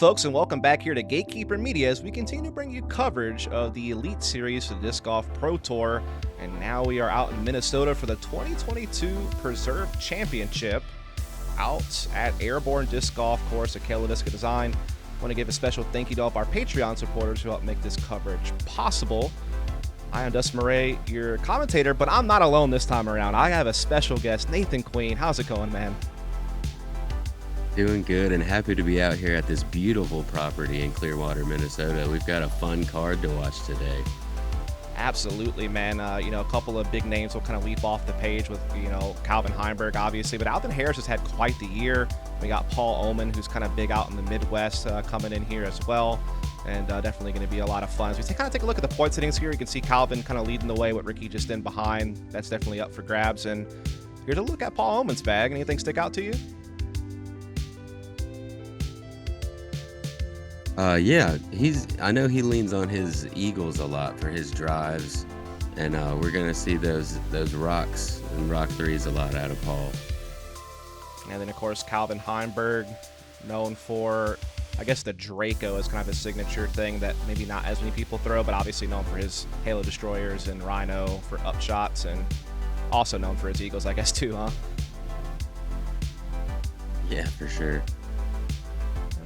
folks, and welcome back here to Gatekeeper Media as we continue to bring you coverage of the Elite Series of the Disc Golf Pro Tour. And now we are out in Minnesota for the 2022 Preserve Championship out at Airborne Disc Golf Course at Kaluska Design. I want to give a special thank you to all of our Patreon supporters who helped make this coverage possible. I am Dustin Mouret, your commentator, but I'm not alone this time around. I have a special guest, Nathan Queen. How's it going, man? Doing good and happy to be out here at this beautiful property in Clearwater, Minnesota. We've got a fun card to watch today. Absolutely, man. A couple of big names will kind of leap off the page with, Calvin Heimburg, obviously. But Alden Harris has had quite the year. We got Paul Oman, who's kind of big out in the Midwest, coming in here as well. And definitely going to be a lot of fun. As we kind of take a look at the point settings here, you can see Calvin kind of leading the way with Ricky just in behind. That's definitely up for grabs. And here's a look at Paul Oman's bag. Anything stick out to you? Yeah, I know he leans on his eagles a lot for his drives, and we're gonna see those rocks and rock threes a lot out of Paul. And then of course Calvin Heimburg, known for, I guess, the Draco is kind of a signature thing that maybe not as many people throw, but obviously known for his Halo Destroyers and Rhino for upshots, and also known for his eagles, I guess, too, huh? Yeah, for sure.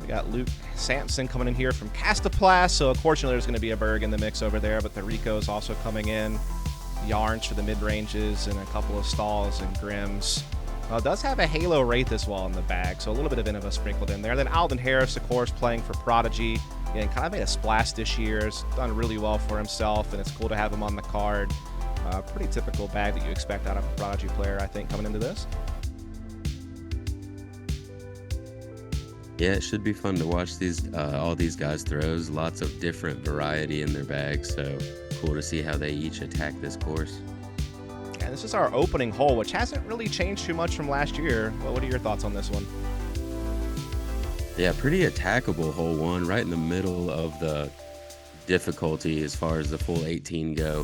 We got Luke Samson coming in here from Castaplas, so unfortunately there's going to be a Berg in the mix over there, but the Rico is also coming in. Yarns for the mid-ranges and a couple of Stalls and Grims. It does have a Halo Wraith as well in the bag, so a little bit of Innova sprinkled in there. Then Alden Harris, of course, playing for Prodigy, and kind of made a splash this year. Has done really well for himself, and it's cool to have him on the card. Pretty typical bag that you expect out of a Prodigy player, I think, coming into this. Yeah, it should be fun to watch these all these guys' throws. Lots of different variety in their bags, so cool to see how they each attack this course. And this is our opening hole, which hasn't really changed too much from last year. Well, what are your thoughts on this one? Yeah, pretty attackable hole one, right in the middle of the difficulty as far as the full 18 go.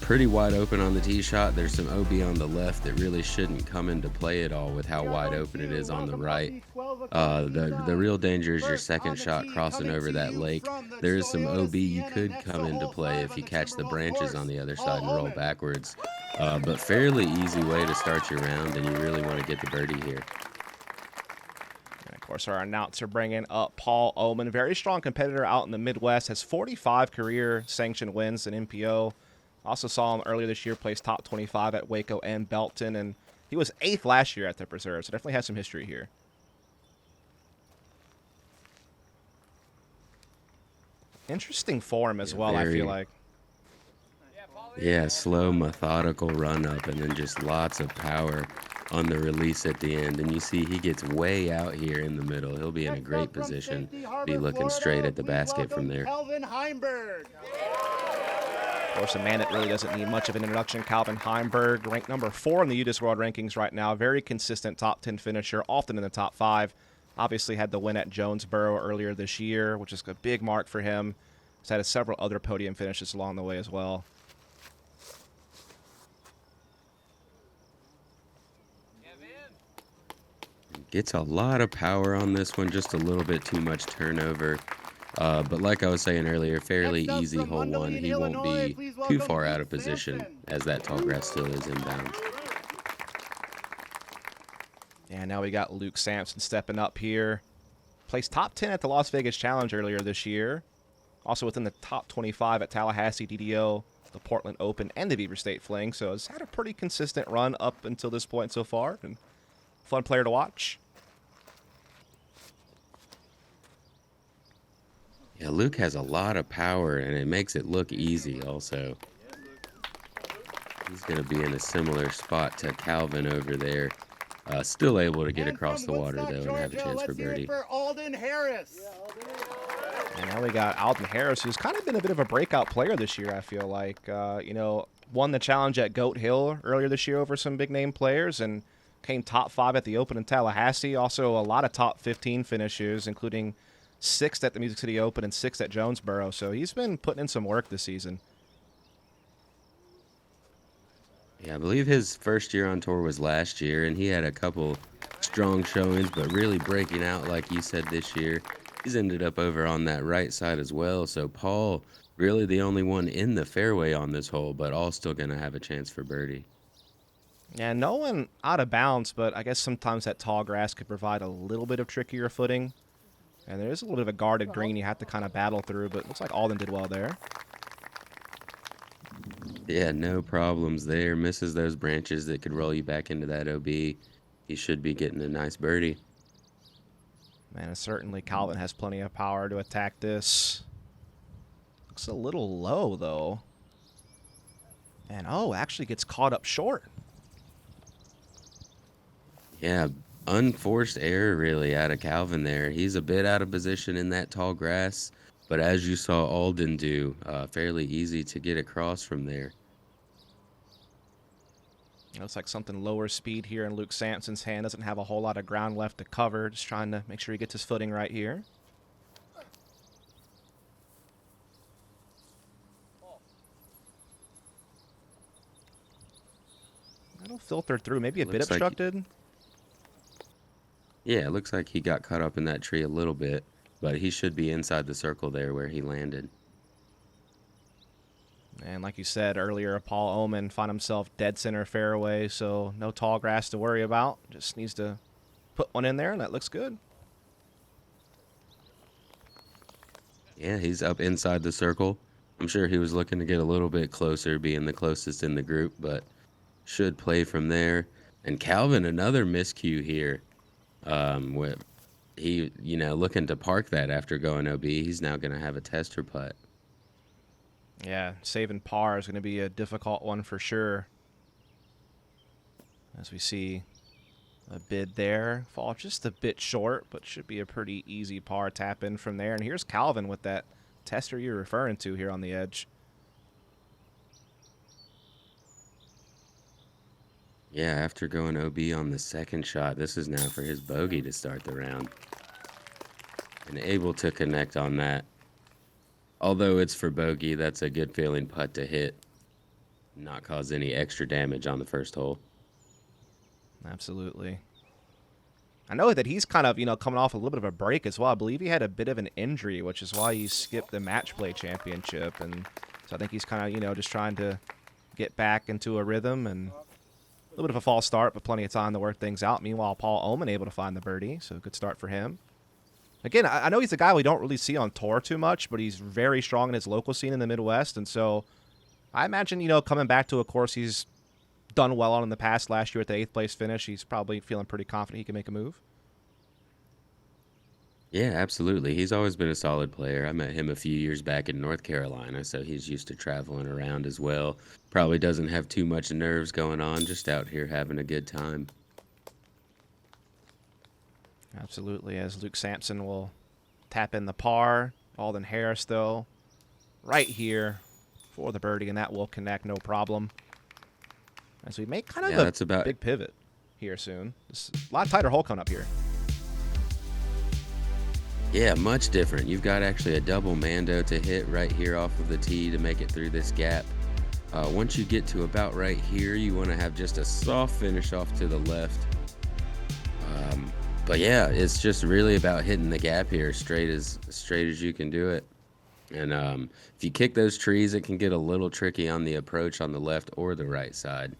Pretty wide open on the tee shot. There's some OB on the left that really shouldn't come into play at all with how wide open it is on the right. The real danger is your second shot crossing over that lake. There is some OB you could come into play if you catch the branches on the other side and roll backwards. But fairly easy way to start your round, and you really want to get the birdie here. And of course, our announcer bringing up Paul Oman, very strong competitor out in the Midwest, has 45 career sanctioned wins in MPO. Also saw him earlier this year, placed top 25 at Waco and Belton, and he was 8th last year at the Preserve, so definitely has some history here. Interesting form as well, I feel like. Yeah, slow, methodical run up, and then just lots of power on the release at the end. And you see he gets way out here in the middle. He'll be in a great position, be looking straight at the basket from there. Calvin Heimburg. Of course, a man that really doesn't need much of an introduction, Calvin Heimburg, ranked number 4 in the UDisc World Rankings right now. Very consistent top 10 finisher, often in the top 5. Obviously had the win at Jonesboro earlier this year, which is a big mark for him. He's had several other podium finishes along the way as well. Gets a lot of power on this one, just a little bit too much turnover. But like I was saying earlier, fairly easy hole one. He won't be too far out of position as that tall grass still is inbound. And now we got Luke Samson stepping up here. Placed top 10 at the Las Vegas Challenge earlier this year. Also within the top 25 at Tallahassee DDO, the Portland Open, and the Beaver State Fling. So has had a pretty consistent run up until this point so far. And fun player to watch. Yeah, Luke has a lot of power, and it makes it look easy also. He's going to be in a similar spot to Calvin over there. Still able to get across the water, though, and have a chance for birdie. Alden Harris. And now we got Alden Harris, who's kind of been a bit of a breakout player this year, I feel like. Won the challenge at Goat Hill earlier this year over some big-name players, and came top 5 at the Open in Tallahassee. Also, a lot of top 15 finishes, including 6th at the Music City Open and 6th at Jonesboro. So he's been putting in some work this season. Yeah, I believe his first year on tour was last year, and he had a couple strong showings, but really breaking out, like you said, this year. He's ended up over on that right side as well. So Paul, really the only one in the fairway on this hole, but all still going to have a chance for birdie. Yeah, no one out of bounds, but I guess sometimes that tall grass could provide a little bit of trickier footing. And there is a little bit of a guarded green you have to kind of battle through, but it looks like Alden did well there. Yeah, no problems there. Misses those branches that could roll you back into that OB. He should be getting a nice birdie. Man, and certainly Calvin has plenty of power to attack this. Looks a little low, though. And, oh, actually gets caught up short. Yeah, unforced error really out of Calvin there. He's a bit out of position in that tall grass, but as you saw Alden do, fairly easy to get across from there. Looks like something lower speed here in Luke Samson's hand. Doesn't have a whole lot of ground left to cover. Just trying to make sure he gets his footing right here. That'll filter through. Maybe a bit Looks like obstructed. Yeah, it looks like he got caught up in that tree a little bit, but he should be inside the circle there where he landed. And like you said earlier, Paul Oman found himself dead center fairway, so no tall grass to worry about. Just needs to put one in there, and that looks good. Yeah, he's up inside the circle. I'm sure he was looking to get a little bit closer, being the closest in the group, but should play from there. And Calvin, another miscue here. With he, looking to park that after going OB. He's now going to have a tester putt. Yeah, saving par is going to be a difficult one for sure. As we see a bid there. Fall just a bit short, but should be a pretty easy par tap in from there. And here's Calvin with that tester you're referring to here on the edge. Yeah, after going OB on the second shot, this is now for his bogey to start the round. And able to connect on that. Although it's for bogey, that's a good feeling putt to hit. Not cause any extra damage on the first hole. Absolutely. I know that he's kind of, coming off a little bit of a break as well. I believe he had a bit of an injury, which is why he skipped the match play championship. And so I think he's kind of, just trying to get back into a rhythm, and a little bit of a false start, but plenty of time to work things out. Meanwhile, Paul Oman able to find the birdie, so good start for him. Again, I know he's a guy we don't really see on tour too much, but he's very strong in his local scene in the Midwest, and so I imagine, coming back to a course he's done well on in the past. Last year at the 8th place finish, he's probably feeling pretty confident he can make a move. Yeah, absolutely. He's always been a solid player. I met him a few years back in North Carolina, so he's used to traveling around as well. Probably doesn't have too much nerves going on, just out here having a good time. Absolutely, as Luke Samson will tap in the par. Alden Harris, though, right here for the birdie, and that will connect no problem. As we make kind of a big pivot here soon. This is a lot tighter hole coming up here. Yeah, much different. You've got actually a double mando to hit right here off of the tee to make it through this gap. Once you get to about right here, you want to have just a soft finish off to the left. But yeah, it's just really about hitting the gap here straight as you can do it. And if you kick those trees, it can get a little tricky on the approach on the left or the right side.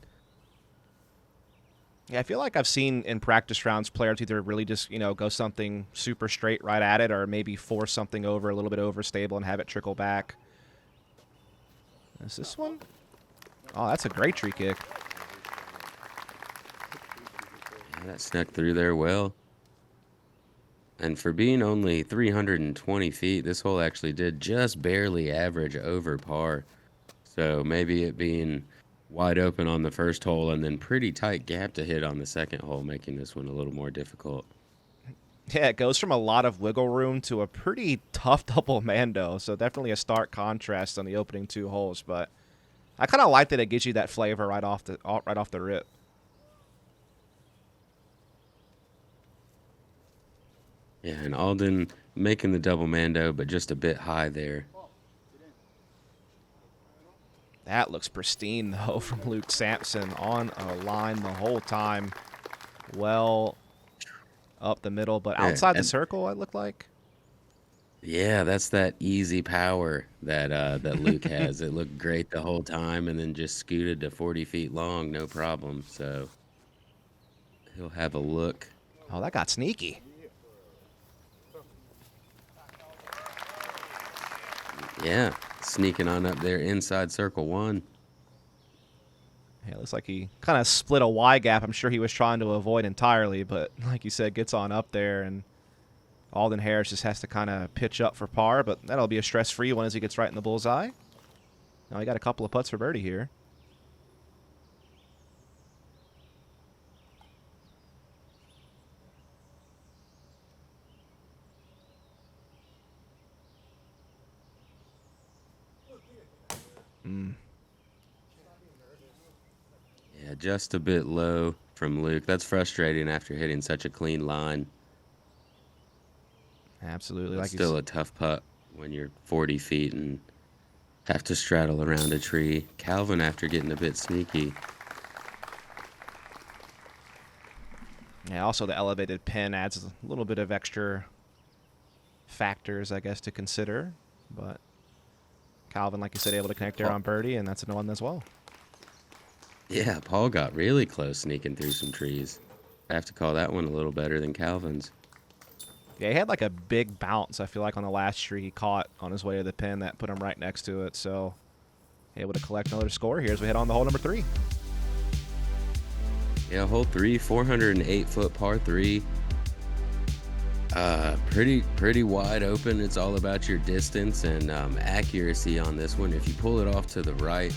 Yeah, I feel like I've seen in practice rounds players either really just, go something super straight right at it, or maybe force something over a little bit overstable and have it trickle back. Is this one? Oh, that's a great tree kick. Yeah, that snuck through there well. And for being only 320 feet, this hole actually did just barely average over par. So maybe it being wide open on the first hole and then pretty tight gap to hit on the second hole, making this one a little more difficult. Yeah, it goes from a lot of wiggle room to a pretty tough double mando, so definitely a stark contrast on the opening two holes. But I kind of like that it gives you that flavor right off the rip. Yeah, and Alden making the double mando, but just a bit high there. That looks pristine, though, from Luke Samson on a line the whole time. Well up the middle, but outside the circle, it looked like. Yeah, that's that easy power that Luke has. It looked great the whole time, and then just scooted to 40 feet long, no problem. So he'll have a look. Oh, that got sneaky. Yeah, sneaking on up there inside circle one. Yeah, it looks like he kind of split a Y gap. I'm sure he was trying to avoid entirely, but like you said, gets on up there, and Alden Harris just has to kind of pitch up for par, but that'll be a stress-free one as he gets right in the bullseye. Now he got a couple of putts for birdie here. Yeah, just a bit low from Luke. That's frustrating after hitting such a clean line. Absolutely. It's Like still a tough putt when you're 40 feet and have to straddle around a tree. Calvin, after getting a bit sneaky. Yeah, also the elevated pin adds a little bit of extra factors, I guess, to consider. But Calvin, like you said, able to connect there on birdie, and that's a one as well. Yeah, Paul got really close sneaking through some trees. I have to call that one a little better than Calvin's. Yeah, he had like a big bounce, I feel like, on the last tree he caught on his way to the pin that put him right next to it. So able to collect another score here as we head on to hole number 3. Yeah, hole 3, 408-foot par 3. Pretty wide open. It's all about your distance and accuracy on this one. If you pull it off to the right,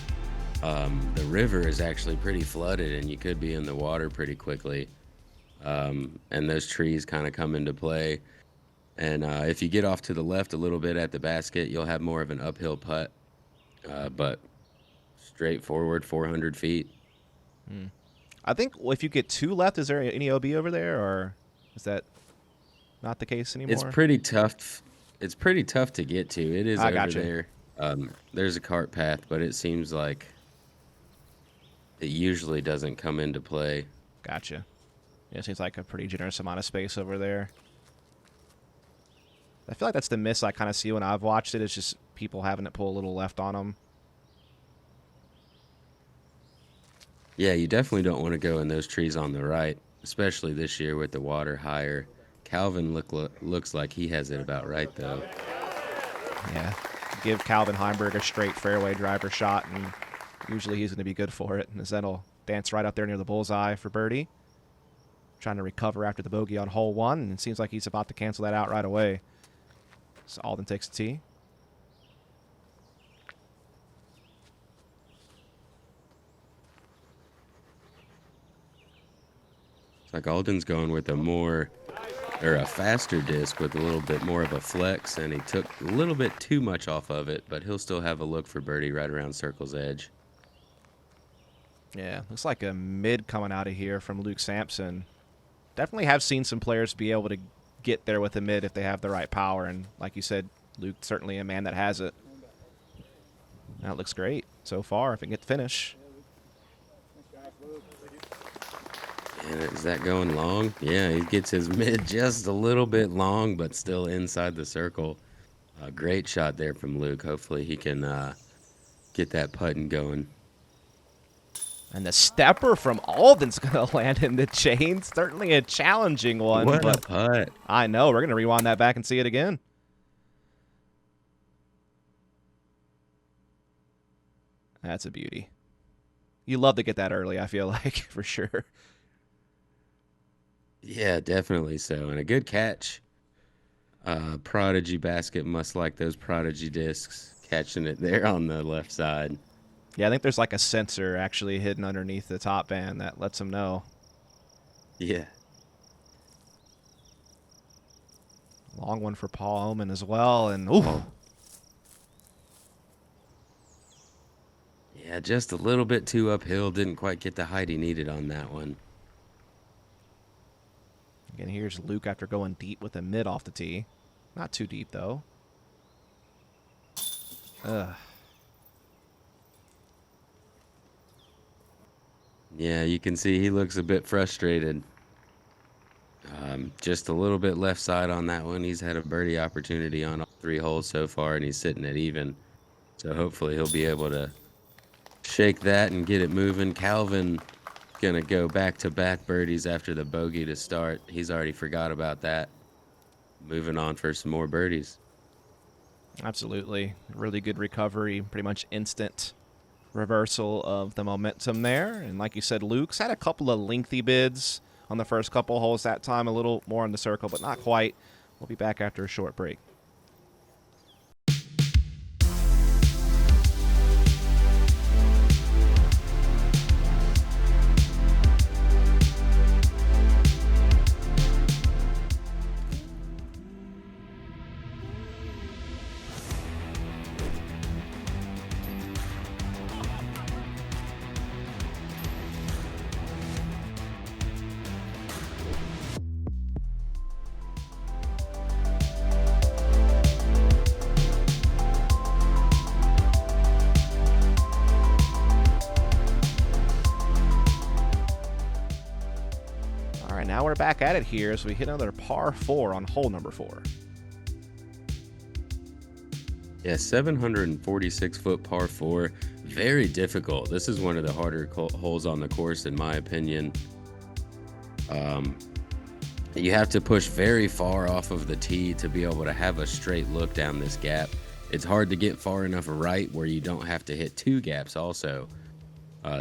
the river is actually pretty flooded, and you could be in the water pretty quickly. And those trees kind of come into play. And if you get off to the left a little bit at the basket, you'll have more of an uphill putt. But straightforward, 400 feet. I think if you get 2 left, is there any OB over there, or is that not the case anymore? It's pretty tough. It's pretty tough to get to. It is over there. There's a cart path, but it seems like it usually doesn't come into play. Gotcha. Yeah, it seems like a pretty generous amount of space over there. I feel like that's the miss I kind of see when I've watched it. It's just people having it pull a little left on them. Yeah, you definitely don't want to go in those trees on the right, especially this year with the water higher. Calvin looks like he has it about right, though. Yeah. Give Calvin Heimburg a straight fairway driver shot, and usually he's going to be good for it. And Zen'll dance right up there near the bullseye for birdie. Trying to recover after the bogey on hole 1, and it seems like he's about to cancel that out right away. So Alden takes the tee. It's like Alden's going with a faster disc with a little bit more of a flex, and he took a little bit too much off of it, but he'll still have a look for birdie right around circle's edge. Yeah, looks like a mid coming out of here from Luke Samson. Definitely have seen some players be able to get there with a mid if they have the right power, and like you said, Luke certainly a man that has it. That looks great so far if it can get the finish. And is that going long? Yeah, he gets his mid just a little bit long, but still inside the circle. Great shot there from Luke. Hopefully he can get that putting going. And the stepper from Alden's going to land in the chain. Certainly a challenging one. What but a putt. I know. We're going to rewind that back and see it again. That's a beauty. You love to get that early, I feel like, for sure. Yeah, definitely so. And a good catch. Prodigy basket must like those Prodigy discs. Catching it there on the left side. Yeah, I think there's like a sensor actually hidden underneath the top band that lets them know. Yeah. Long one for Paul Oman as well. And ooh. Yeah, just a little bit too uphill. Didn't quite get the height he needed on that one. Again, here's Luke after going deep with a mid off the tee. Not too deep, though. Ugh. Yeah, you can see he looks a bit frustrated. Just a little bit left side on that one. He's had a birdie opportunity on all 3 holes so far, and he's sitting at even. So hopefully he'll be able to shake that and get it moving. Calvin gonna go back-to-back birdies after the bogey to start. He's already forgot about that. Moving on for some more birdies. Absolutely. Really good recovery, pretty much instant reversal of the momentum there. And like you said, Luke's had a couple of lengthy bids on the first couple holes that time, a little more in the circle, but not quite. We'll be back after a short break. Now we're back at it here as we hit another par 4 on hole number 4. Yeah, 746-foot par 4. Very difficult. This is one of the harder holes on the course, in my opinion. You have to push very far off of the tee to be able to have a straight look down this gap. It's hard to get far enough right where you don't have to hit 2 gaps also.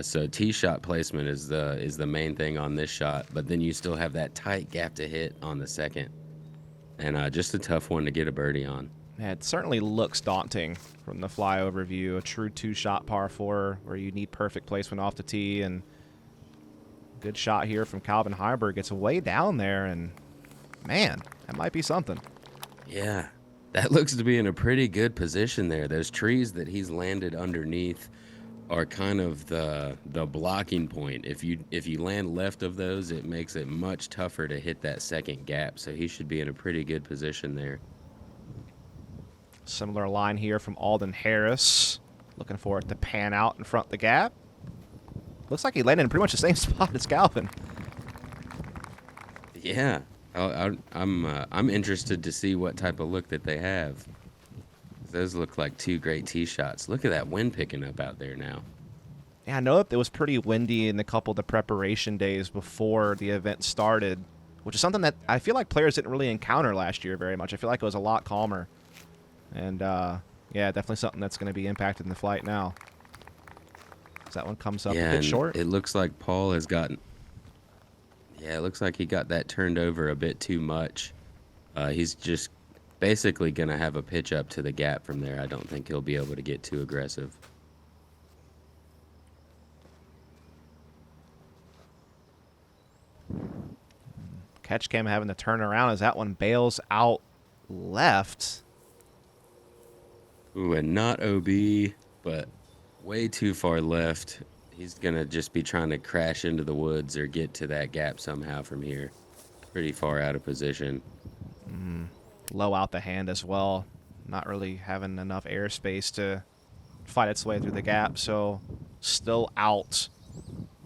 So tee shot placement is the main thing on this shot, but then you still have that tight gap to hit on the second, and just a tough one to get a birdie on. Yeah, it certainly looks daunting from the flyover view. A true 2-shot par 4 where you need perfect placement off the tee, and good shot here from Calvin Heimburg. It's way down there, and man, that might be something. Yeah, that looks to be in a pretty good position there. Those trees that he's landed underneath are kind of the blocking point. If you land left of those, it makes it much tougher to hit that second gap. So he should be in a pretty good position there. Similar line here from Alden Harris. Looking for it to pan out in front of the gap. Looks like he landed in pretty much the same spot as Calvin. Yeah, I'm interested to see what type of look that they have. Those look like 2 great tee shots. Look at that wind picking up out there now. Yeah, I know it was pretty windy in a couple of the preparation days before the event started, which is something that I feel like players didn't really encounter last year very much. I feel like it was a lot calmer. And, yeah, definitely something that's going to be impacted in the flight now. As that one comes up a bit short. It looks like Paul has gotten... Yeah, it looks like he got that turned over a bit too much. He's just basically going to have a pitch up to the gap from there. I don't think he'll be able to get too aggressive. Catch cam having to turn around as that one bails out left. Ooh, and not OB, but way too far left. He's going to just be trying to crash into the woods or get to that gap somehow from here. Pretty far out of position. Low out the hand as well. Not really having enough airspace to fight its way through the gap, so still out.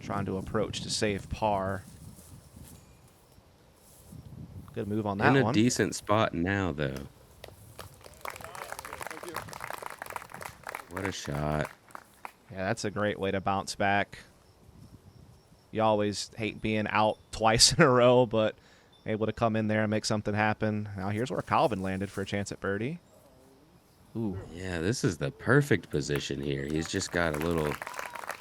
Trying to approach to save par. Good move on that one. In a decent spot now, though. What a shot. Yeah, that's a great way to bounce back. You always hate being out twice in a row, but able to come in there and make something happen. Now here's where Calvin landed for a chance at birdie. Ooh. Yeah, this is the perfect position here. He's just got a little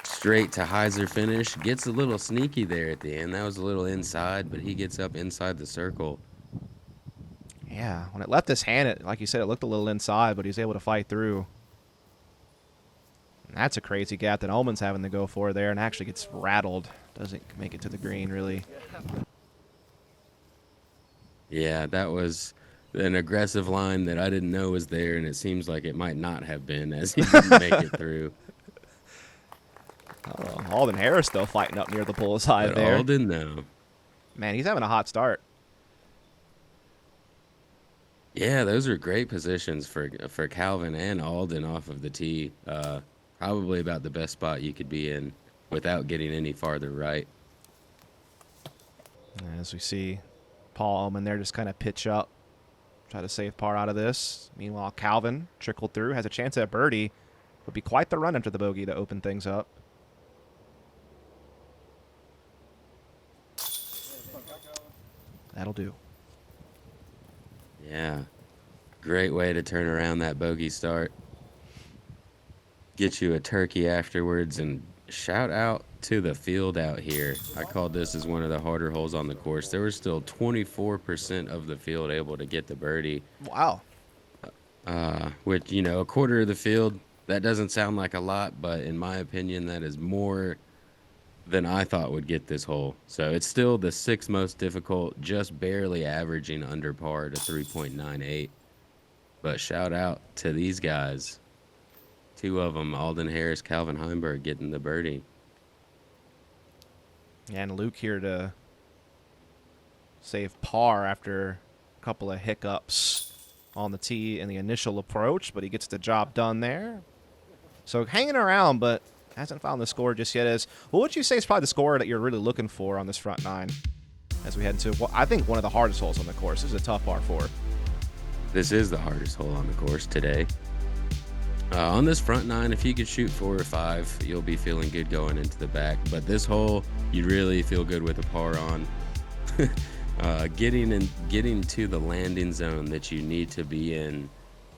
straight to hyzer finish. Gets a little sneaky there at the end. That was a little inside, but he gets up inside the circle. Yeah, when it left his hand, like you said, it looked a little inside, but he was able to fight through. And that's a crazy gap that Oman's having to go for there and actually gets rattled. Doesn't make it to the green, really. Yeah, that was an aggressive line that I didn't know was there, and it seems like it might not have been as he didn't make it through. Oh, Alden Harris still fighting up near the bullseye But there. Alden, though. Man, he's having a hot start. Yeah, those are great positions for Calvin and Alden off of the tee. Probably about the best spot you could be in without getting any farther right. As we see Paul Oman there just kind of pitch up, try to save par out of this. Meanwhile, Calvin trickled through, has a chance at birdie. Would be quite the run after the bogey to open things up. That'll do. Yeah. Great way to turn around that bogey start. Get you a turkey afterwards, and shout out to the field out here. I called this as one of the harder holes on the course. There was still 24% of the field able to get the birdie. Wow. Which, you know, a quarter of the field, that doesn't sound like a lot, but in my opinion, that is more than I thought would get this hole. So it's still the sixth most difficult, just barely averaging under par to 3.98. But shout out to these guys. Two of them, Alden Harris, Calvin Heimburg, getting the birdie. And Luke here to save par after a couple of hiccups on the tee in the initial approach, but he gets the job done there. So hanging around, but hasn't found the score just yet. What would you say is probably the score that you're really looking for on this front nine as we head into, well, I think, one of the hardest holes on the course? This is a tough par 4. This is the hardest hole on the course today. On this front nine, if you could shoot 4 or 5, you'll be feeling good going into the back. But this hole, you really feel good with a par on. Getting to the landing zone that you need to be in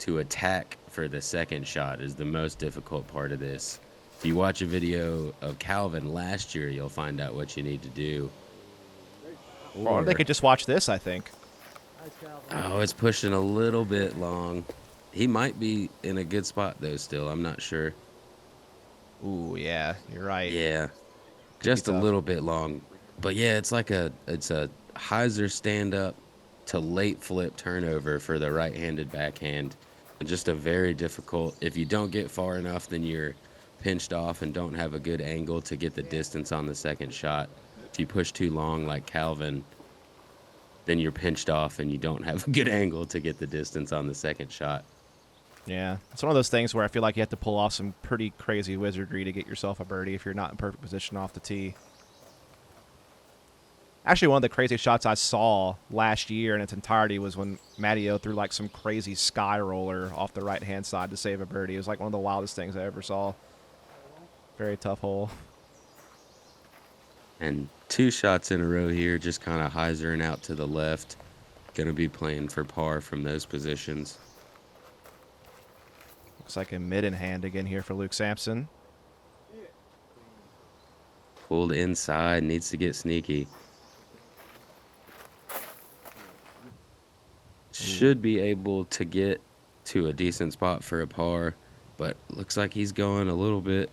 to attack for the second shot is the most difficult part of this. If you watch a video of Calvin last year, you'll find out what you need to do. Or they could just watch this, I think. Oh, it's pushing a little bit long. He might be in a good spot, though, still. I'm not sure. Ooh, yeah, you're right. Yeah, just a little bit long. But, yeah, it's a hyzer stand-up to late flip turnover for the right-handed backhand. And just a very difficult. If you don't get far enough, then you're pinched off and don't have a good angle to get the distance on the second shot. If you push too long like Calvin, then you're pinched off and you don't have a good angle to get the distance on the second shot. Yeah, it's one of those things where I feel like you have to pull off some pretty crazy wizardry to get yourself a birdie if you're not in perfect position off the tee. Actually, one of the craziest shots I saw last year in its entirety was when Matteo threw like some crazy sky roller off the right-hand side to save a birdie. It was like one of the wildest things I ever saw. Very tough hole. And 2 shots in a row here, just kind of hyzering out to the left. Going to be playing for par from those positions. Looks like a mid in hand again here for Luke Samson. Pulled inside, needs to get sneaky. Should be able to get to a decent spot for a par, but looks like he's going a little bit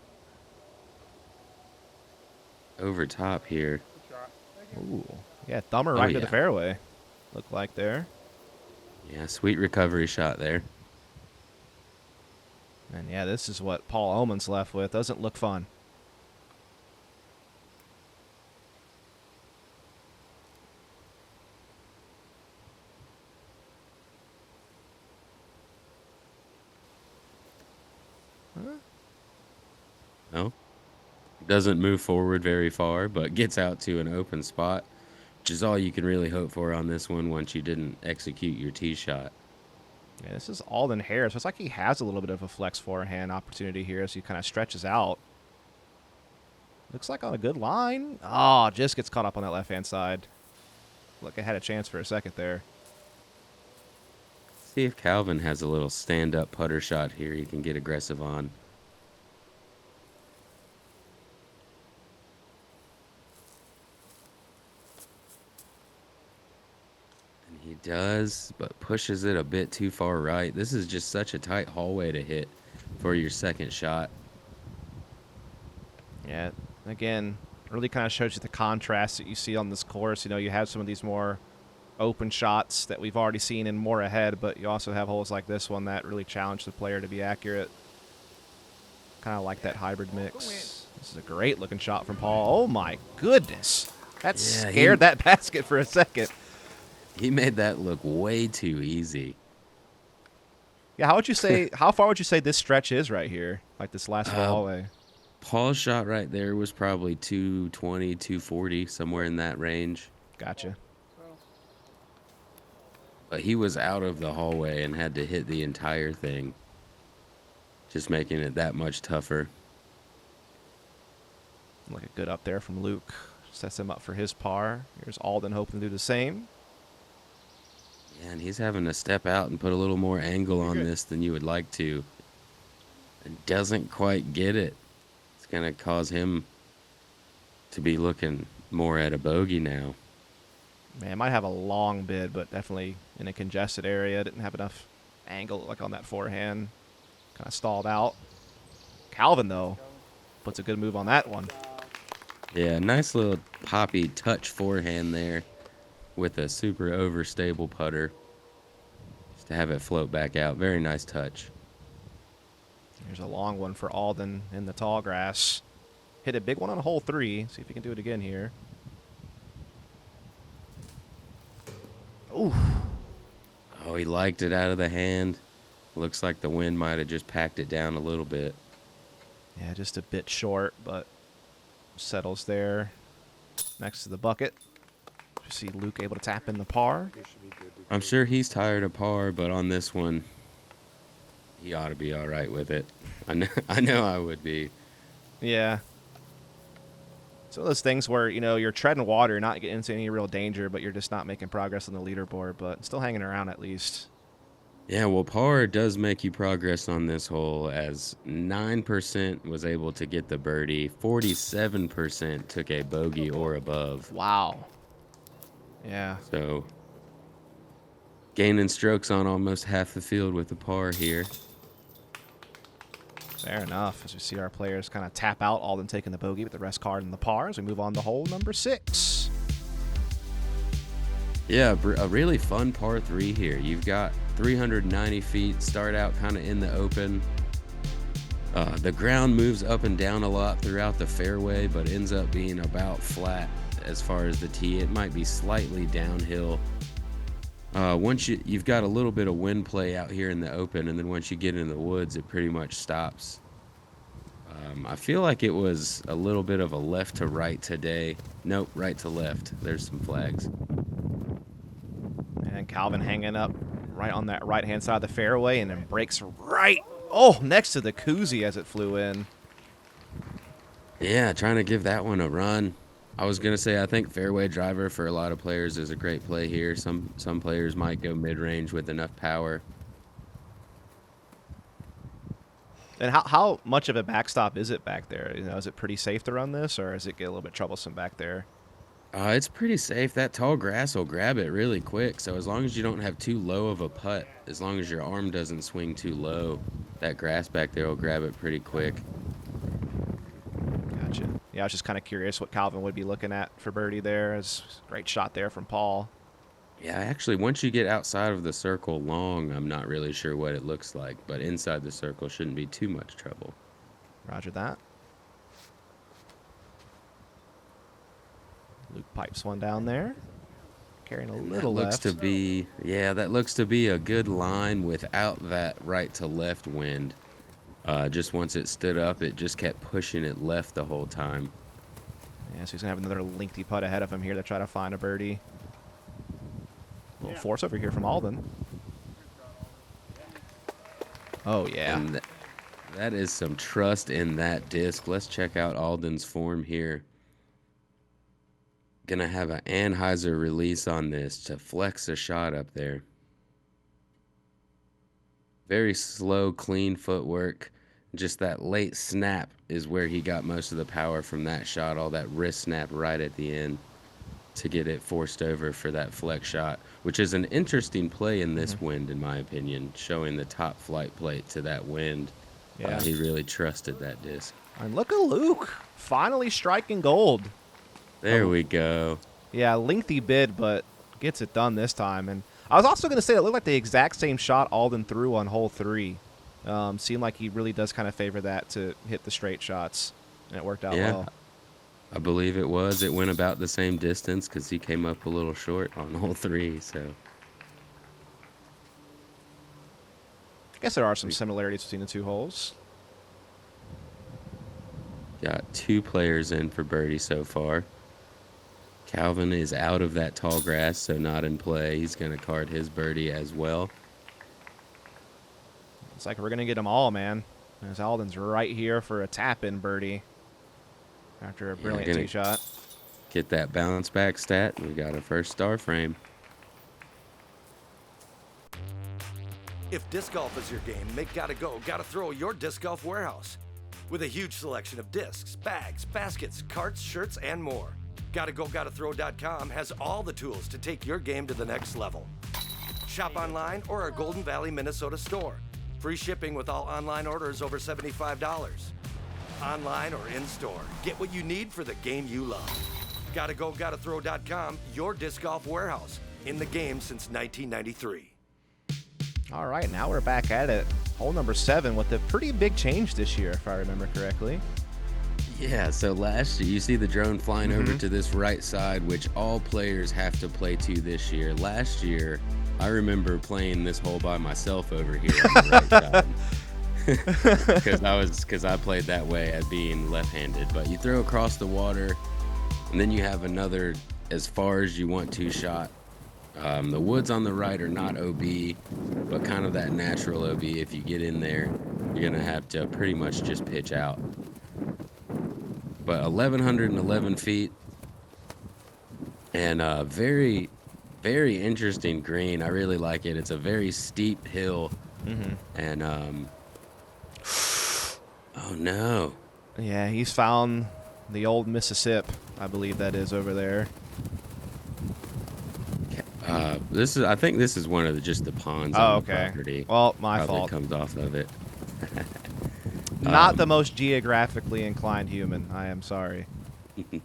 over top here. Ooh, yeah, thumber right to the fairway. Looked like there. Yeah, sweet recovery shot there. And yeah, this is what Paul Oman's left with. Doesn't look fun. No. Doesn't move forward very far, but gets out to an open spot, which is all you can really hope for on this one once you didn't execute your tee shot. Yeah, this is Alden Harris. It's like he has a little bit of a flex forehand opportunity here as he kind of stretches out. Looks like on a good line. Oh, just gets caught up on that left-hand side. Look, I had a chance for a second there. See if Calvin has a little stand-up putter shot here he can get aggressive on. He does, but pushes it a bit too far right. This is just such a tight hallway to hit for your second shot. Yeah, again, really kind of shows you the contrast that you see on this course. You know, you have some of these more open shots that we've already seen and more ahead, but you also have holes like this one that really challenge the player to be accurate. Kind of like that hybrid mix. This is a great-looking shot from Paul. Oh, my goodness. That scared that basket for a second. He made that look way too easy. Yeah, how far would you say this stretch is right here? Like this last hallway? Paul's shot right there was probably 220, 240, somewhere in that range. Gotcha. But he was out of the hallway and had to hit the entire thing, just making it that much tougher. Look at good up there from Luke. Sets him up for his par. Here's Alden hoping to do the same. Yeah, and he's having to step out and put a little more angle on this than you would like to. And doesn't quite get it. It's going to cause him to be looking more at a bogey now. Man, might have a long bid, but definitely in a congested area. Didn't have enough angle like on that forehand. Kind of stalled out. Calvin, though, puts a good move on that one. Yeah, nice little poppy touch forehand there with a super overstable putter. Just to have it float back out. Very nice touch. Here's a long one for Alden in the tall grass. Hit a big one on hole 3. See if he can do it again here. Ooh. Oh, he liked it out of the hand. Looks like the wind might have just packed it down a little bit. Yeah, just a bit short, but settles there next to the bucket. You see Luke able to tap in the par. I'm sure he's tired of par, but on this one, he ought to be all right with it. I know I would be. Yeah. It's one of those things where, you know, you're treading water, you're not getting into any real danger, but you're just not making progress on the leaderboard, but still hanging around at least. Yeah, well, par does make you progress on this hole, as 9% was able to get the birdie, 47% took a bogey or above. Wow. Yeah. So, gaining strokes on almost half the field with the par here. Fair enough. As we see our players kind of tap out, Alden taking the bogey with the rest card in the par as we move on to hole number 6. Yeah, a really fun par 3 here. You've got 390 feet, start out kind of in the open. The ground moves up and down a lot throughout the fairway, but ends up being about flat as far as the tee. It might be slightly downhill. Once you've got a little bit of wind play out here in the open, and then once you get in the woods, it pretty much stops. I feel like it was a little bit of a left to right today. Nope, right to left. There's some flags. And Calvin hanging up right on that right-hand side of the fairway and then breaks right, next to the koozie as it flew in. Yeah, trying to give that one a run. I was going to say, I think fairway driver for a lot of players is a great play here. Some players might go mid-range with enough power. And how much of a backstop is it back there? You know, is it pretty safe to run this, or does it get a little bit troublesome back there? It's pretty safe. That tall grass will grab it really quick. So as long as you don't have too low of a putt, as long as your arm doesn't swing too low, that grass back there will grab it pretty quick. Gotcha. Yeah, I was just kind of curious what Calvin would be looking at for birdie there. It's a great shot there from Paul. Yeah, actually, once you get outside of the circle long, I'm not really sure what it looks like. But inside the circle shouldn't be too much trouble. Roger that. Luke pipes one down there. Carrying a little left. That looks to be a good line without that right to left wind. Just once it stood up, it just kept pushing it left the whole time. Yeah, so he's going to have another lengthy putt ahead of him here to try to find a birdie. A little force over here from Alden. Oh, yeah. And that is some trust in that disc. Let's check out Alden's form here. Gonna have an Anheuser release on this to flex a shot up there. Very slow, clean footwork. Just that late snap is where he got most of the power from that shot. All that wrist snap right at the end to get it forced over for that flex shot, which is an interesting play in this wind, in my opinion, showing the top flight plate to that wind. Yeah. He really trusted that disc. And look at Luke finally striking gold. There we go. Yeah, lengthy bid, but gets it done this time. And I was also going to say it looked like the exact same shot Alden threw on hole 3. Seemed like he really does kind of favor that to hit the straight shots, and it worked out well. I believe it was. It went about the same distance because he came up a little short on hole 3. So I guess there are some similarities between the two holes. got 2 players in for birdie so far. Calvin is out of that tall grass, so not in play. He's going to card his birdie as well. It's like we're going to get them all, man. As Alden's right here for a tap-in birdie after a brilliant tee shot. Get that bounce back stat. We got a first star frame. If disc golf is your game, make Gotta Go, Gotta Throw your disc golf warehouse. With a huge selection of discs, bags, baskets, carts, shirts, and more. GottaGoGottaThrow.com has all the tools to take your game to the next level. Shop online or our Golden Valley, Minnesota store. Free shipping with all online orders over $75. Online or in-store, get what you need for the game you love. GottaGoGottaThrow.com, your disc golf warehouse. In the game since 1993. All right, now we're back at it. Hole number 7 with a pretty big change this year, if I remember correctly. Yeah, so last year, you see the drone flying over to this right side, which all players have to play to this year. Last year, I remember playing this hole by myself over here on the right side. Because I played that way at being left-handed. But you throw across the water, and then you have another as far as you want to shot. The woods on the right are not OB, but kind of that natural OB. If you get in there, you're going to have to pretty much just pitch out. But 1,111 feet and a very, very interesting green. I really like it. It's a very steep hill. And, oh no. Yeah, he's found the old Mississippi, I believe that is over there. I think this is one of just the ponds on the property. Well, my Probably fault. comes off of it. Not the most geographically inclined human. I am sorry.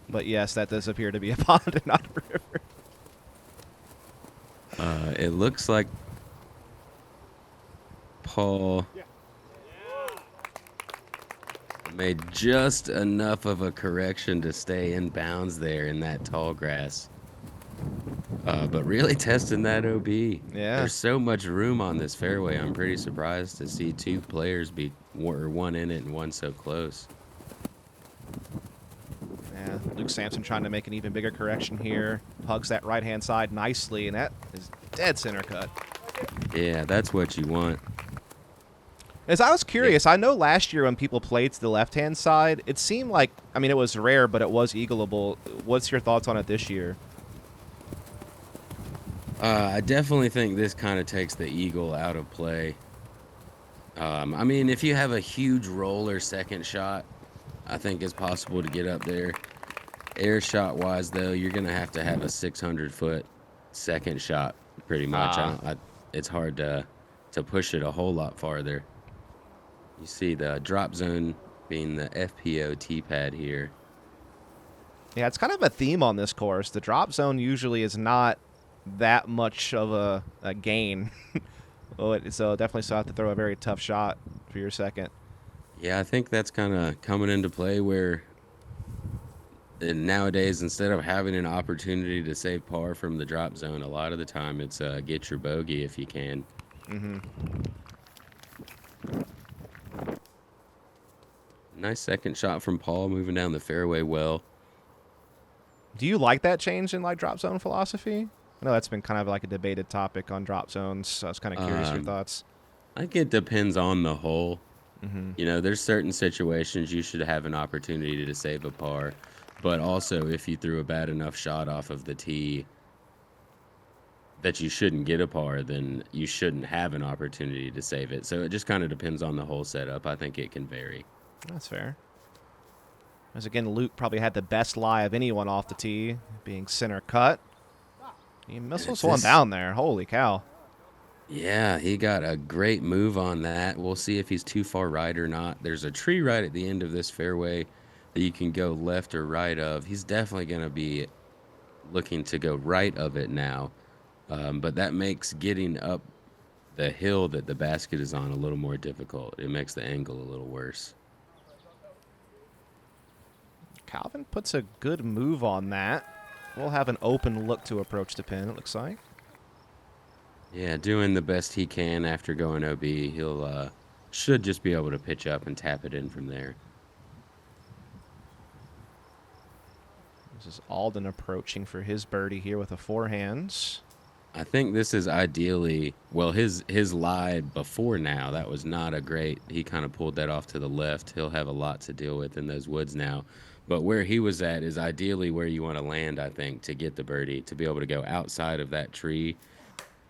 But yes, that does appear to be a pond and not a river. It looks like Paul made just enough of a correction to stay in bounds there in that tall grass. But really testing that OB. Yeah. There's so much room on this fairway. I'm pretty surprised to see two players one in it and one so close. Yeah, Luke Samson trying to make an even bigger correction here. Hugs that right-hand side nicely, and that is dead center cut. Yeah, that's what you want. As I was curious, I know last year when people played to the left-hand side, it seemed like, I mean, it was rare, but it was eagleable. What's your thoughts on it this year? I definitely think this kind of takes the eagle out of play. I mean, if you have a huge roller second shot, I think it's possible to get up there. Air shot wise, though, you're going to have a 600-foot second shot, pretty much. It's hard to push it a whole lot farther. You see the drop zone being the FPO tee-pad here. Yeah, it's kind of a theme on this course. The drop zone usually is not that much of a gain. So definitely still have to throw a very tough shot for your second. Yeah, I think that's kind of coming into play where nowadays, instead of having an opportunity to save par from the drop zone, a lot of the time it's get your bogey if you can. Nice second shot from Paul, moving down the fairway well. Do you like that change in like drop zone philosophy? I know that's been kind of like a debated topic on drop zones. So I was kind of curious your thoughts. I think it depends on the hole. You know, there's certain situations you should have an opportunity to save a par, but also if you threw a bad enough shot off of the tee that you shouldn't get a par, then you shouldn't have an opportunity to save it. So it just kind of depends on the hole setup. I think it can vary. That's fair. As again, Luke probably had the best lie of anyone off the tee, being center cut. He missiles one down there. Holy cow. Yeah, he got a great move on that. We'll see if he's too far right or not. There's a tree right at the end of this fairway that you can go left or right of. He's definitely going to be looking to go right of it now. But that makes getting up the hill that the basket is on a little more difficult. It makes the angle a little worse. Calvin puts a good move on that. We'll have an open look to approach the pin, it looks like. Yeah, doing the best he can after going OB. He'll should just be able to pitch up and tap it in from there. This is Alden approaching for his birdie here with a forehands. I think this is ideally, well, his lie before now, that was not a great, he kind of pulled that off to the left. He'll have a lot to deal with in those woods now. But where he was at is ideally where you want to land, I think, to get the birdie, to be able to go outside of that tree.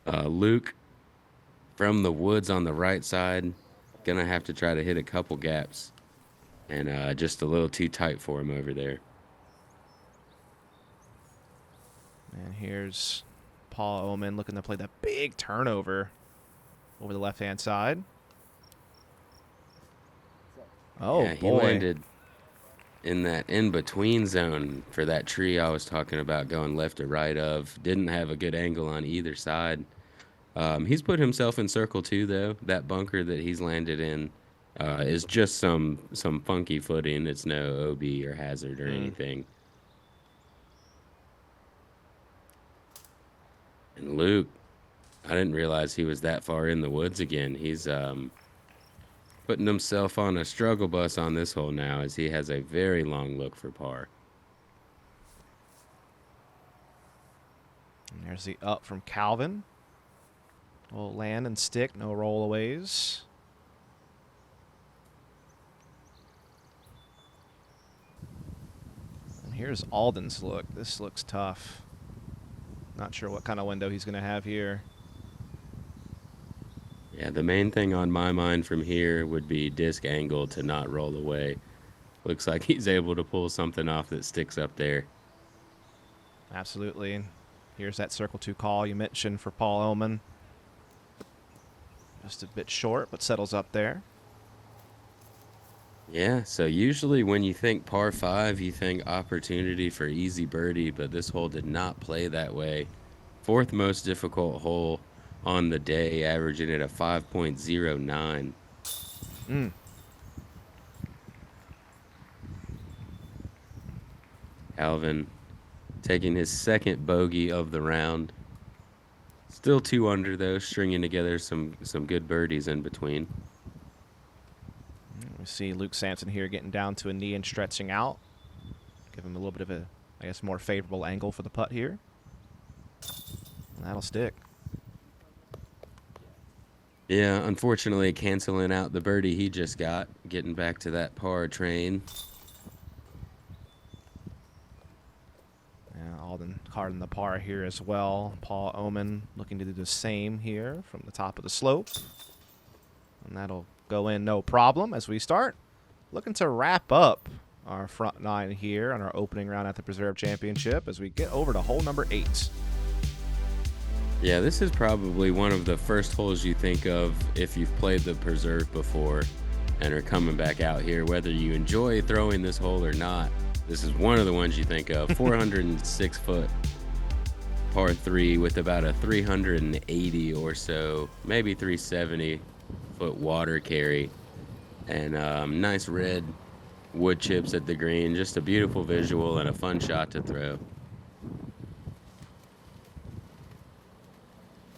Luke, from the woods on the right side, going to have to try to hit a couple gaps. And just a little too tight for him over there. And here's Paul Oman looking to play that big turnover over the left-hand side. Oh, yeah, he boy. landed in that in-between zone for that tree I was talking about going left or right of. Didn't have a good angle on either side. He's put himself in circle two, though. That bunker that he's landed in is just some funky footing. It's no OB or hazard or anything. And Luke, I didn't realize he was that far in the woods again. He's putting himself on a struggle bus on this hole now, as he has a very long look for par. And there's the up from Calvin. Will land and stick, no rollaways. And here's Alden's look. This looks tough. Not sure what kind of window he's going to have here. Yeah, the main thing on my mind from here would be disc angle to not roll away. Looks like he's able to pull something off that sticks up there. Absolutely. And here's that circle two call you mentioned for Paul Oman. Just a bit short, but settles up there. Yeah, so usually when you think par 5, you think opportunity for easy birdie, but this hole did not play that way. Fourth most difficult hole on the day, averaging at a 5.09. Alvin taking his second bogey of the round. Still 2 under, though, stringing together some good birdies in between. We see Luke Samson here getting down to a knee and stretching out. Give him a little bit of a, I guess, more favorable angle for the putt here. And that'll stick. Yeah, unfortunately canceling out the birdie he just got, getting back to that par train. Yeah, Alden carding the par here as well. Paul Oman looking to do the same here from the top of the slope. And that'll go in no problem as we start. Looking to wrap up our front nine here on our opening round at the Preserve Championship as we get over to hole number 8. Yeah, this is probably one of the first holes you think of if you've played the Preserve before and are coming back out here. Whether you enjoy throwing this hole or not, this is one of the ones you think of. 406-foot par 3 with about a 380 or so, maybe 370-foot water carry. And nice red wood chips at the green. Just a beautiful visual and a fun shot to throw.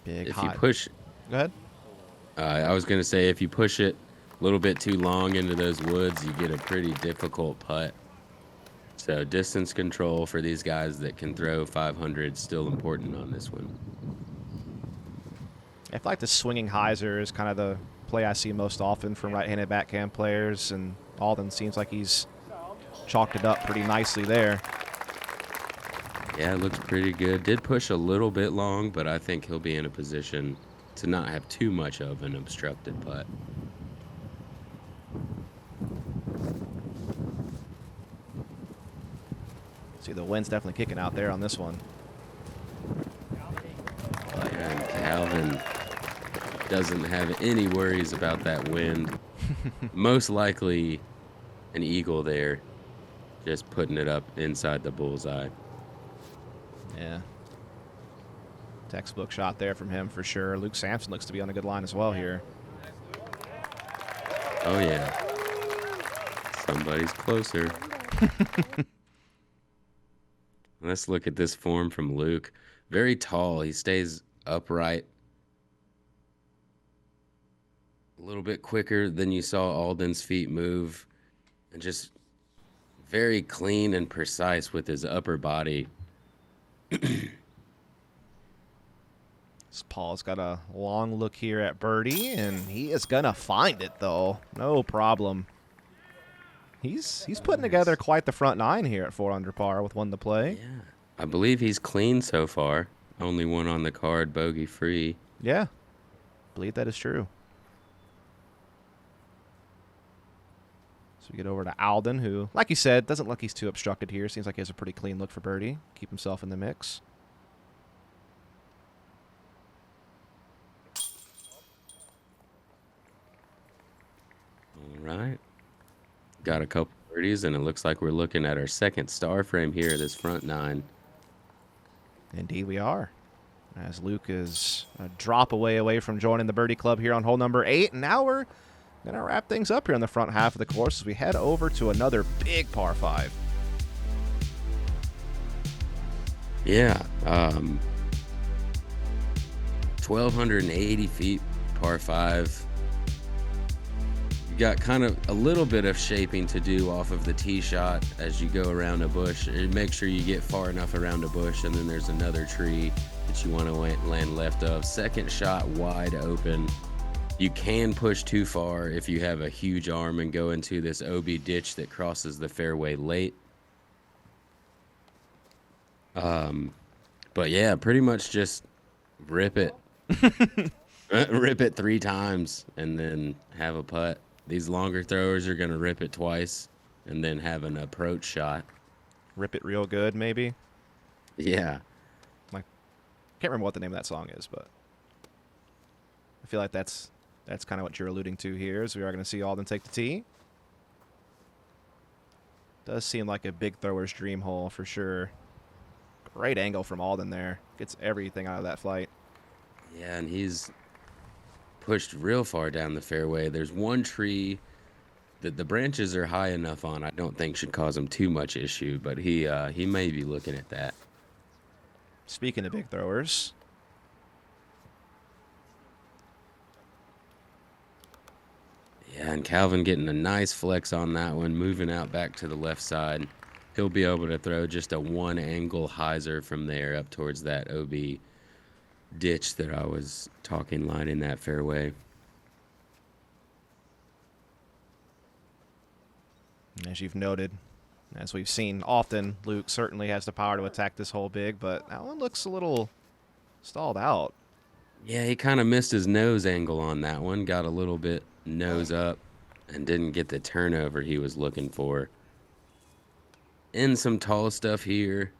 Big If hot. you push, Go ahead. I was going to say, if you push it a little bit too long into those woods, you get a pretty difficult putt. So distance control for these guys that can throw 500 still important on this one. I feel like the swinging hyzer is kind of the play I see most often from right-handed backhand players, and Alden seems like he's chalked it up pretty nicely there. Yeah, it looks pretty good. Did push a little bit long, but I think he'll be in a position to not have too much of an obstructed putt. See, the wind's definitely kicking out there on this one. And Calvin doesn't have any worries about that wind. Most likely an eagle there, just putting it up inside the bullseye. Yeah. Textbook shot there from him for sure. Luke Samson looks to be on a good line as well here. Oh, yeah. Somebody's closer. Let's look at this form from Luke. Very tall. He stays upright. A little bit quicker than you saw Alden's feet move. And just very clean and precise with his upper body. Paul's got a long look here at birdie, and he is gonna find it though. No problem. He's putting together quite the front nine here at 4 under par with 1 to play. Yeah, I believe he's clean so far. Only 1 on the card, bogey free. Yeah, I believe that is true. So we get over to Alden, who, like you said, doesn't look he's too obstructed here. Seems like he has a pretty clean look for birdie. Keep himself in the mix. All right. Got a couple birdies, and it looks like we're looking at our second star frame here, this front nine. Indeed we are. As Luke is a drop away from joining the birdie club here on hole number 8. And now we're going to wrap things up here in the front half of the course as we head over to another big par 5. Yeah. 1,280 feet, par 5. You got kind of a little bit of shaping to do off of the tee shot as you go around a bush. Make sure you get far enough around a bush, and then there's another tree that you want to land left of. Second shot wide open. You can push too far if you have a huge arm and go into this OB ditch that crosses the fairway late. But yeah, pretty much just rip it. Rip it 3 times and then have a putt. These longer throwers are going to rip it twice and then have an approach shot. Rip it real good, maybe? Yeah. Like, can't remember what the name of that song is, but I feel like that's kind of what you're alluding to here, as we are going to see Alden take the tee. Does seem like a big thrower's dream hole for sure. Great angle from Alden there. Gets everything out of that flight. Yeah, and he's pushed real far down the fairway. There's one tree that the branches are high enough on, I don't think should cause him too much issue, but he may be looking at that. Speaking of big throwers, yeah, and Calvin getting a nice flex on that one, moving out back to the left side. He'll be able to throw just a 1-angle hyzer from there up towards that OB ditch that I was talking line in that fairway. as you've noted, as we've seen often, Luke certainly has the power to attack this hole big, but that one looks a little stalled out. Yeah, he kind of missed his nose angle on that one, got a little bit nose up, and didn't get the turnover he was looking for. In some tall stuff here,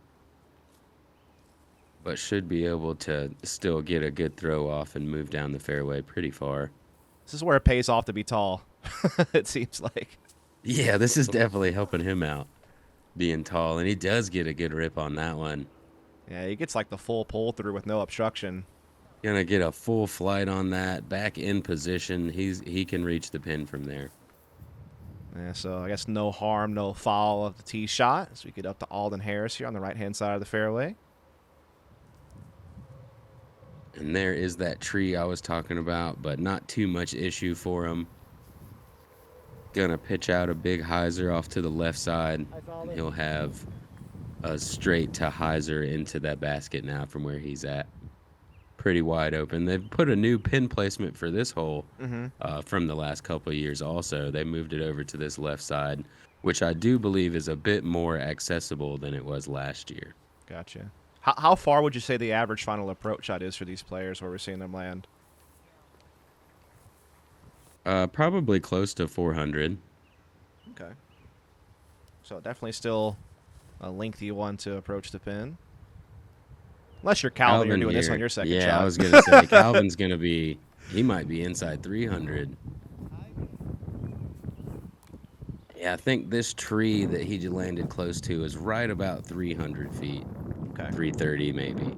but should be able to still get a good throw off and move down the fairway pretty far. This is where it pays off to be tall, it seems like. Yeah, this is definitely helping him out, being tall, and he does get a good rip on that one. Yeah, he gets like the full pull through with no obstruction. Gonna get a full flight on that, back in position. He can reach the pin from there. Yeah, so I guess no harm, no foul of the tee shot as we get up to Alden Harris here on the right-hand side of the fairway. And there is that tree I was talking about, but not too much issue for him. Gonna pitch out a big hyzer off to the left side. And he'll have a straight to hyzer into that basket now from where he's at. Pretty wide open. They've put a new pin placement for this hole from the last couple of years also. They moved it over to this left side, which I do believe is a bit more accessible than it was last year. Gotcha. How far would you say the average final approach shot is for these players where we're seeing them land? Probably close to 400. Okay. So definitely still a lengthy one to approach the pin. Unless you're Calvin, you're doing here, this on your second shot. Yeah, I was going to say, Calvin's going to be, he might be inside 300. Yeah, I think this tree that he landed close to is right about 300 feet. Okay. 330 maybe.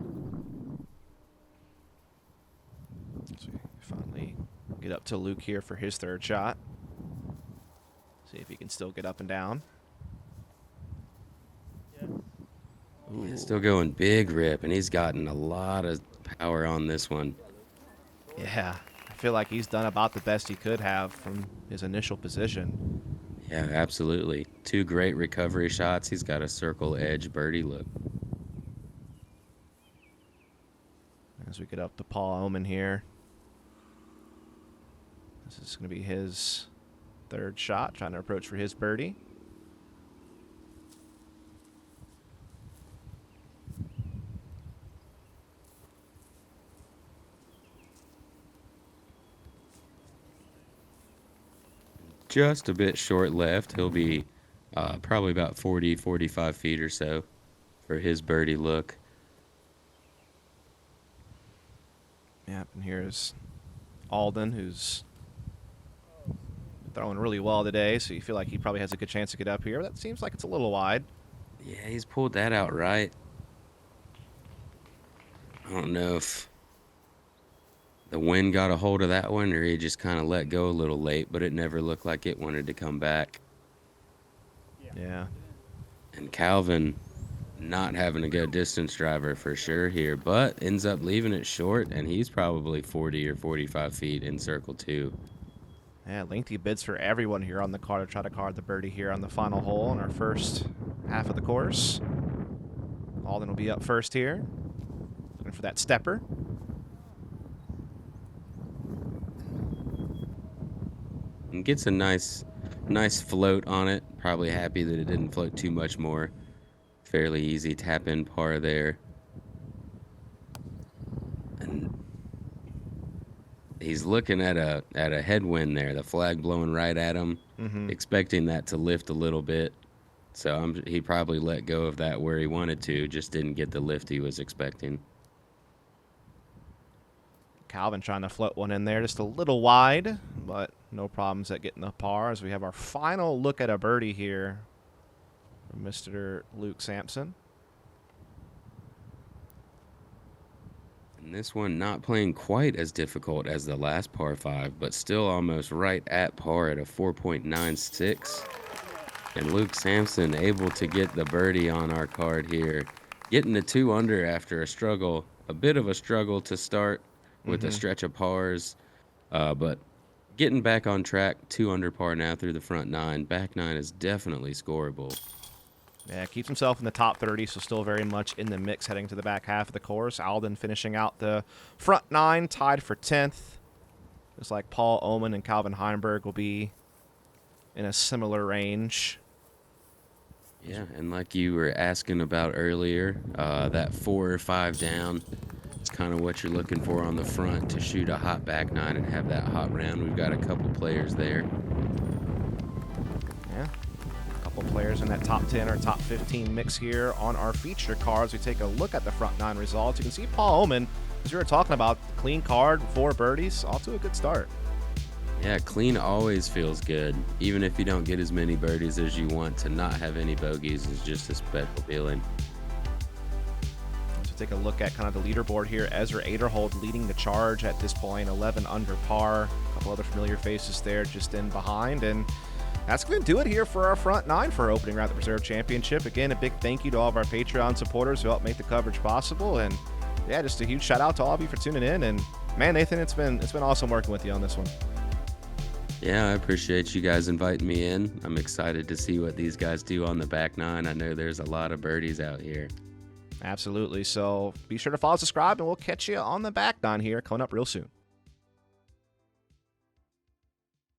So we finally get up to Luke here for his third shot. See if he can still get up and down. Yeah, still going big rip, and he's gotten a lot of power on this one. Yeah, I feel like he's done about the best he could have from his initial position. Yeah, absolutely. 2 great recovery shots. He's got a circle edge birdie look. As we get up to Paul Oman here. This is going to be his 3rd shot, trying to approach for his birdie. Just a bit short left. He'll be probably about 40, 45 feet or so for his birdie look. Yep, and here's Alden, who's throwing really well today, so you feel like he probably has a good chance to get up here. That seems like it's a little wide. Yeah, he's pulled that out right. I don't know if the wind got a hold of that one or he just kind of let go a little late, but it never looked like it wanted to come back. Yeah. And Calvin not having a good distance driver for sure here, but ends up leaving it short, and he's probably 40 or 45 feet in circle 2. Yeah, lengthy bids for everyone here on the card to try to card the birdie here on the final hole in our first half of the course. Alden will be up first here, looking for that stepper. And gets a nice float on it. Probably happy that it didn't float too much more. Fairly easy tap in par there. And he's looking at a headwind there, the flag blowing right at him, expecting that to lift a little bit. So he probably let go of that where he wanted to, just didn't get the lift he was expecting. Calvin trying to float one in there, just a little wide, but no problems at getting the par as we have our final look at a birdie here from Mr. Luke Samson. And this one not playing quite as difficult as the last par 5, but still almost right at par at a 4.96. And Luke Samson able to get the birdie on our card here, getting the 2 under after a bit of a struggle to start with a stretch of pars, but getting back on track. 2 under par now through the front 9. Back 9 is definitely scoreable. Yeah, keeps himself in the top 30, so still very much in the mix heading to the back half of the course. Alden finishing out the front 9, tied for 10th. Just like Paul Oman and Calvin Heimburg will be in a similar range. Yeah, and like you were asking about earlier, that 4 or 5 down, it's kind of what you're looking for on the front to shoot a hot back 9 and have that hot round. We've got a couple players there. Yeah, a couple players in that top 10 or top 15 mix here on our feature cards. We take a look at the front 9 results. You can see Paul Oman, as we were talking about, clean card, 4 birdies, off to a good start. Yeah, clean always feels good. Even if you don't get as many birdies as you want, to not have any bogeys is just a special feeling. So take a look at kind of the leaderboard here. Ezra Aderhold leading the charge at this point, 11 under par. A couple other familiar faces there just in behind. And that's going to do it here for our front 9 for our opening round of the Reserve Championship. Again, a big thank you to all of our Patreon supporters who helped make the coverage possible. And yeah, just a huge shout out to all of you for tuning in. And man, Nathan, it's been awesome working with you on this one. Yeah, I appreciate you guys inviting me in. I'm excited to see what these guys do on the back 9. I know there's a lot of birdies out here. Absolutely. So be sure to follow, subscribe, and we'll catch you on the back 9 here coming up real soon.